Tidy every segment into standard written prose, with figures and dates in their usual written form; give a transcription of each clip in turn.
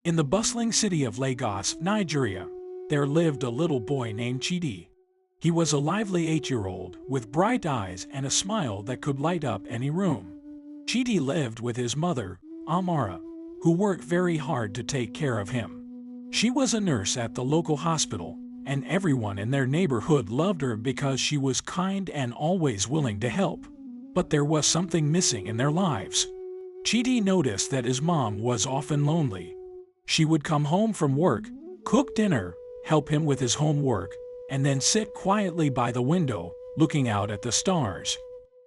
In the bustling city of Lagos, Nigeria, there lived a little boy named Chidi. He was a lively 8-year-old with bright eyes and a smile that could light up any room. Chidi lived with his mother, Amara, who worked very hard to take care of him. She was a nurse at the local hospital, and everyone in their neighborhood loved her because she was kind and always willing to help. But there was something missing in their lives. Chidi noticed that his mom was often lonely. She would come home from work, cook dinner, help him with his homework, and then sit quietly by the window, looking out at the stars.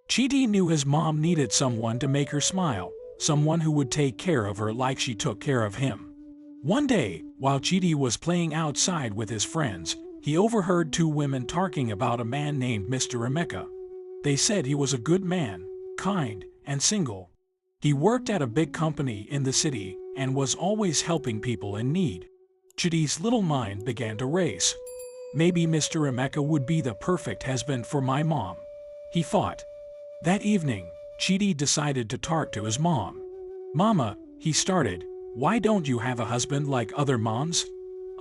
Chidi knew his mom needed someone to make her smile, someone who would take care of her like she took care of him. One day, while Chidi was playing outside with his friends, he overheard two women talking about a man named Mr. Emeka. They said he was a good man, kind, and single. He worked at a big company in the city and was always helping people in need. Chidi's little mind began to race. Maybe Mr. Emeka would be the perfect husband for my mom, he thought. That evening, Chidi decided to talk to his mom. Mama, he started, why don't you have a husband like other moms?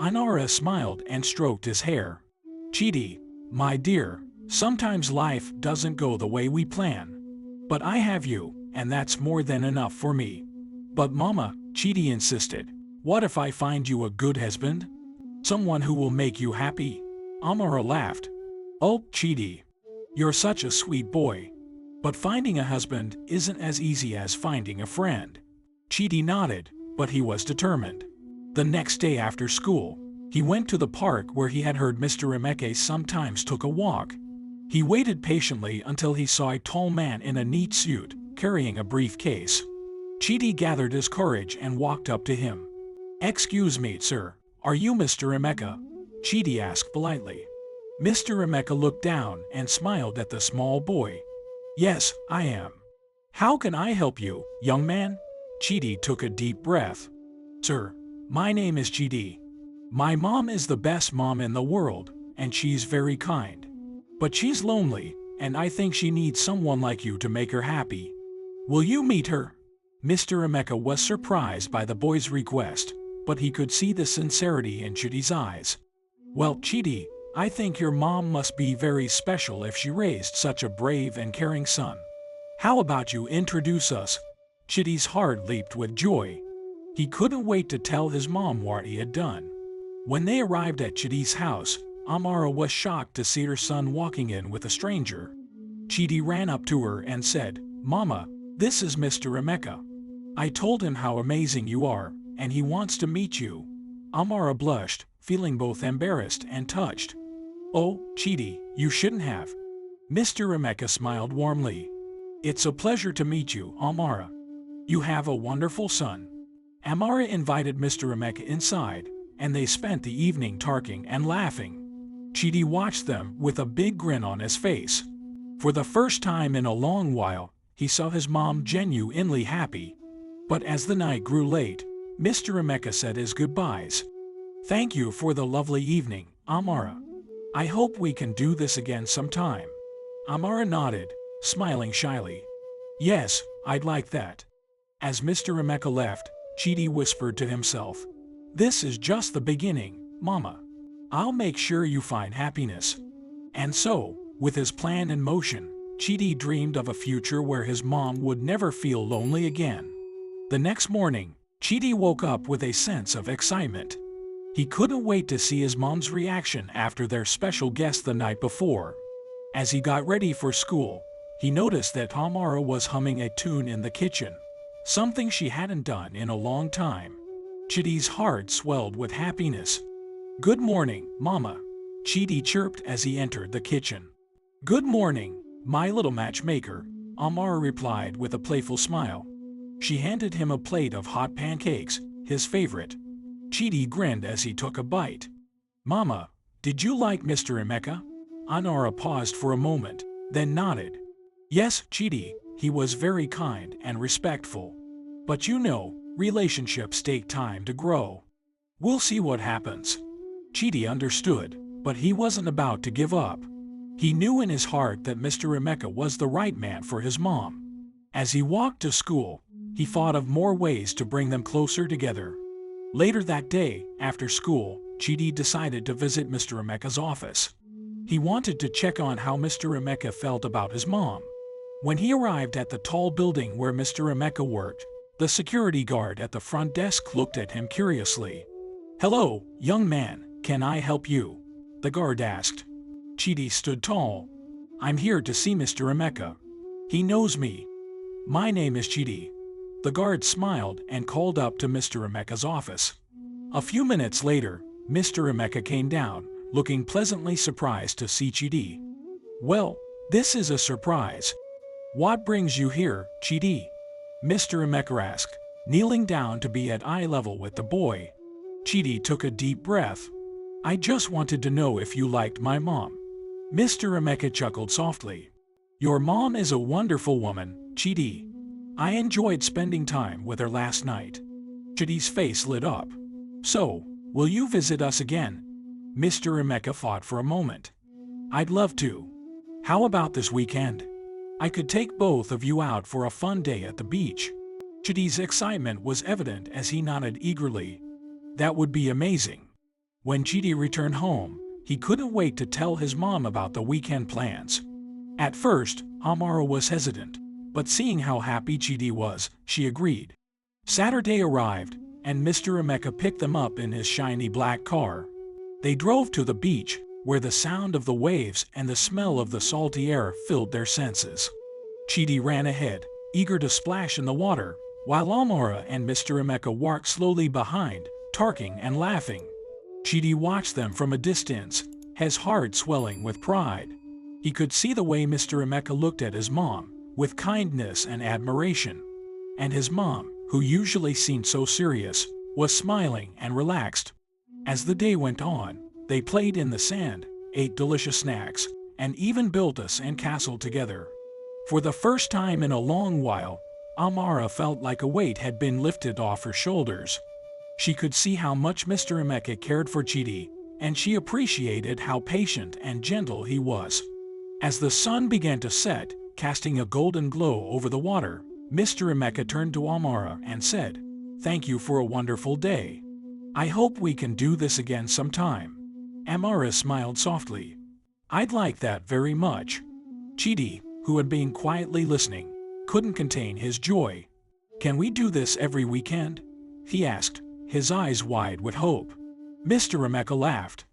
Anara smiled and stroked his hair. Chidi, my dear, sometimes life doesn't go the way we plan. But I have you, and that's more than enough for me. But Mama, Chidi insisted, what if I find you a good husband? Someone who will make you happy? Amara laughed. Oh, Chidi, you're such a sweet boy. But finding a husband isn't as easy as finding a friend. Chidi nodded, but he was determined. The next day after school, he went to the park where he had heard Mr. Emeka sometimes took a walk. He waited patiently until he saw a tall man in a neat suit, carrying a briefcase. Chidi gathered his courage and walked up to him. Excuse me, sir, are you Mr. Emeka? Chidi asked politely. Mr. Emeka looked down and smiled at the small boy. Yes, I am. How can I help you, young man? Chidi took a deep breath. Sir, my name is Chidi. My mom is the best mom in the world, and she's very kind. But she's lonely, and I think she needs someone like you to make her happy. Will you meet her? Mr. Emeka was surprised by the boy's request, but he could see the sincerity in Chidi's eyes. Well, Chidi, I think your mom must be very special if she raised such a brave and caring son. How about you introduce us? Chidi's heart leaped with joy. He couldn't wait to tell his mom what he had done. When they arrived at Chidi's house, Amara was shocked to see her son walking in with a stranger. Chidi ran up to her and said, Mama, this is Mr. Emeka. I told him how amazing you are, and he wants to meet you. Amara blushed, feeling both embarrassed and touched. Oh, Chidi, you shouldn't have. Mr. Emeka smiled warmly. It's a pleasure to meet you, Amara. You have a wonderful son. Amara invited Mr. Emeka inside, and they spent the evening talking and laughing. Chidi watched them with a big grin on his face. For the first time in a long while, he saw his mom genuinely happy. But as the night grew late, Mr. Emeka said his goodbyes. Thank you for the lovely evening, Amara. I hope we can do this again sometime. Amara nodded, smiling shyly. Yes, I'd like that. As Mr. Emeka left, Chidi whispered to himself, This is just the beginning, Mama. I'll make sure you find happiness. And so, with his plan in motion, Chidi dreamed of a future where his mom would never feel lonely again. The next morning, Chidi woke up with a sense of excitement. He couldn't wait to see his mom's reaction after their special guest the night before. As he got ready for school, he noticed that Amara was humming a tune in the kitchen, something she hadn't done in a long time. Chidi's heart swelled with happiness. Good morning, Mama, Chidi chirped as he entered the kitchen. Good morning, my little matchmaker, Amara replied with a playful smile. She handed him a plate of hot pancakes, his favorite. Chidi grinned as he took a bite. Mama, did you like Mr. Emeka? Anara paused for a moment, then nodded. Yes, Chidi, he was very kind and respectful. But you know, relationships take time to grow. We'll see what happens. Chidi understood, but he wasn't about to give up. He knew in his heart that Mr. Emeka was the right man for his mom. As he walked to school, he thought of more ways to bring them closer together. Later that day, after school, Chidi decided to visit Mr. Emeka's office. He wanted to check on how Mr. Emeka felt about his mom. When he arrived at the tall building where Mr. Emeka worked, the security guard at the front desk looked at him curiously. "Hello, young man, can I help you?" the guard asked. Chidi stood tall. "I'm here to see Mr. Emeka. He knows me. My name is Chidi." The guard smiled and called up to Mr. Emeka's office. A few minutes later, Mr. Emeka came down, looking pleasantly surprised to see Chidi. "Well, this is a surprise. What brings you here, Chidi?" Mr. Emeka asked, kneeling down to be at eye level with the boy. Chidi took a deep breath. "I just wanted to know if you liked my mom." Mr. Emeka chuckled softly. "Your mom is a wonderful woman, Chidi. I enjoyed spending time with her last night." Chidi's face lit up. "So, will you visit us again?" Mr. Emeka thought for a moment. "I'd love to. How about this weekend? I could take both of you out for a fun day at the beach." Chidi's excitement was evident as he nodded eagerly. That would be amazing. When Chidi returned home, he couldn't wait to tell his mom about the weekend plans. At first, Amara was hesitant, but seeing how happy Chidi was, she agreed. Saturday arrived, and Mr. Emeka picked them up in his shiny black car. They drove to the beach, where the sound of the waves and the smell of the salty air filled their senses. Chidi ran ahead, eager to splash in the water, while Amara and Mr. Emeka walked slowly behind, talking and laughing. Chidi watched them from a distance, his heart swelling with pride. He could see the way Mr. Emeka looked at his mom, with kindness and admiration. And his mom, who usually seemed so serious, was smiling and relaxed. As the day went on, they played in the sand, ate delicious snacks, and even built a sandcastle together. For the first time in a long while, Amara felt like a weight had been lifted off her shoulders. She could see how much Mr. Emeka cared for Chidi, and she appreciated how patient and gentle he was. As the sun began to set, casting a golden glow over the water, Mr. Emeka turned to Amara and said, "Thank you for a wonderful day. I hope we can do this again sometime." Amara smiled softly. "I'd like that very much." Chidi, who had been quietly listening, couldn't contain his joy. "Can we do this every weekend?" he asked, his eyes wide with hope. Mr. Emeka laughed.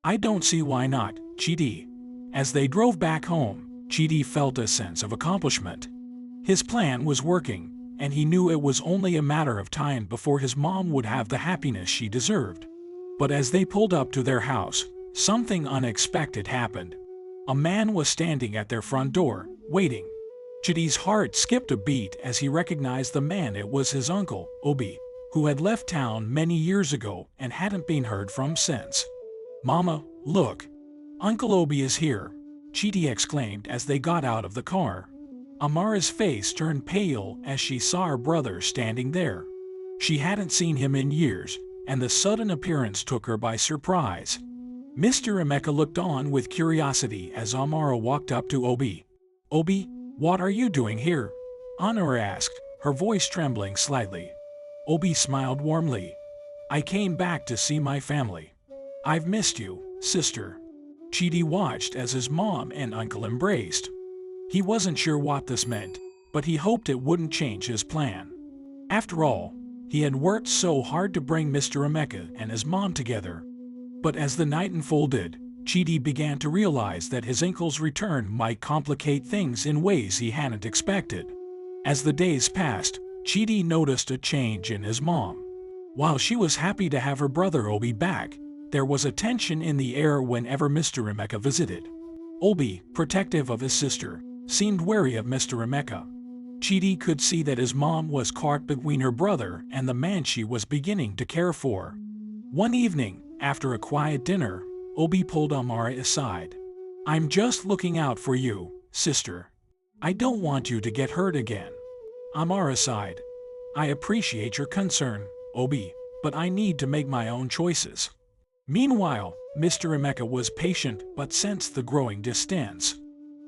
"I don't see why not, Chidi." As they drove back home, Chidi felt a sense of accomplishment. His plan was working, and he knew it was only a matter of time before his mom would have the happiness she deserved. But as they pulled up to their house, something unexpected happened. A man was standing at their front door, waiting. Chidi's heart skipped a beat as he recognized the man. It was his uncle, Obi, who had left town many years ago and hadn't been heard from since. "Mama, look! Uncle Obi is here," Chidi exclaimed as they got out of the car. Amara's face turned pale as she saw her brother standing there. She hadn't seen him in years, and the sudden appearance took her by surprise. Mr. Emeka looked on with curiosity as Amara walked up to Obi. "Obi, what are you doing here?" Amara asked, her voice trembling slightly. Obi smiled warmly. "I came back to see my family. I've missed you, sister." Chidi watched as his mom and uncle embraced. He wasn't sure what this meant, but he hoped it wouldn't change his plan. After all, he had worked so hard to bring Mr. Emeka and his mom together. But as the night unfolded, Chidi began to realize that his uncle's return might complicate things in ways he hadn't expected. As the days passed, Chidi noticed a change in his mom. While she was happy to have her brother Obi back, there was a tension in the air whenever Mr. Emeka visited. Obi, protective of his sister, seemed wary of Mr. Emeka. Chidi could see that his mom was caught between her brother and the man she was beginning to care for. One evening, after a quiet dinner, Obi pulled Amara aside. "I'm just looking out for you, sister. I don't want you to get hurt again." Amara sighed. "I appreciate your concern, Obi, but I need to make my own choices." Meanwhile, Mr. Emeka was patient but sensed the growing distance.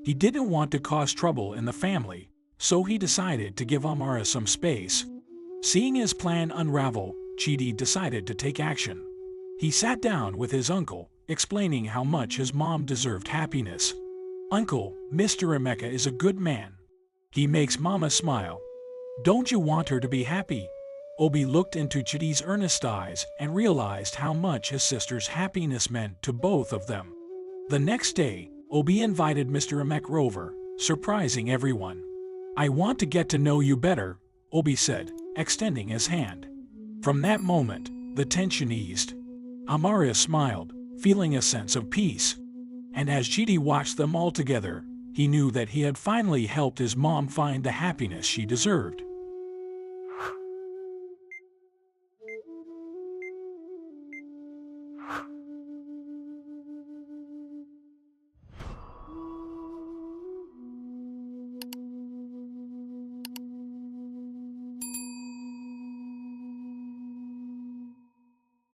He didn't want to cause trouble in the family, so he decided to give Amara some space. Seeing his plan unravel, Chidi decided to take action. He sat down with his uncle, explaining how much his mom deserved happiness. "Uncle, Mr. Emeka is a good man. He makes Mama smile. Don't you want her to be happy?" Obi looked into Chidi's earnest eyes and realized how much his sister's happiness meant to both of them. The next day, Obi invited Mr. Emeka over, surprising everyone. "I want to get to know you better," Obi said, extending his hand. From that moment, the tension eased. Amaria smiled, feeling a sense of peace. And as Chidi watched them all together, he knew that he had finally helped his mom find the happiness she deserved.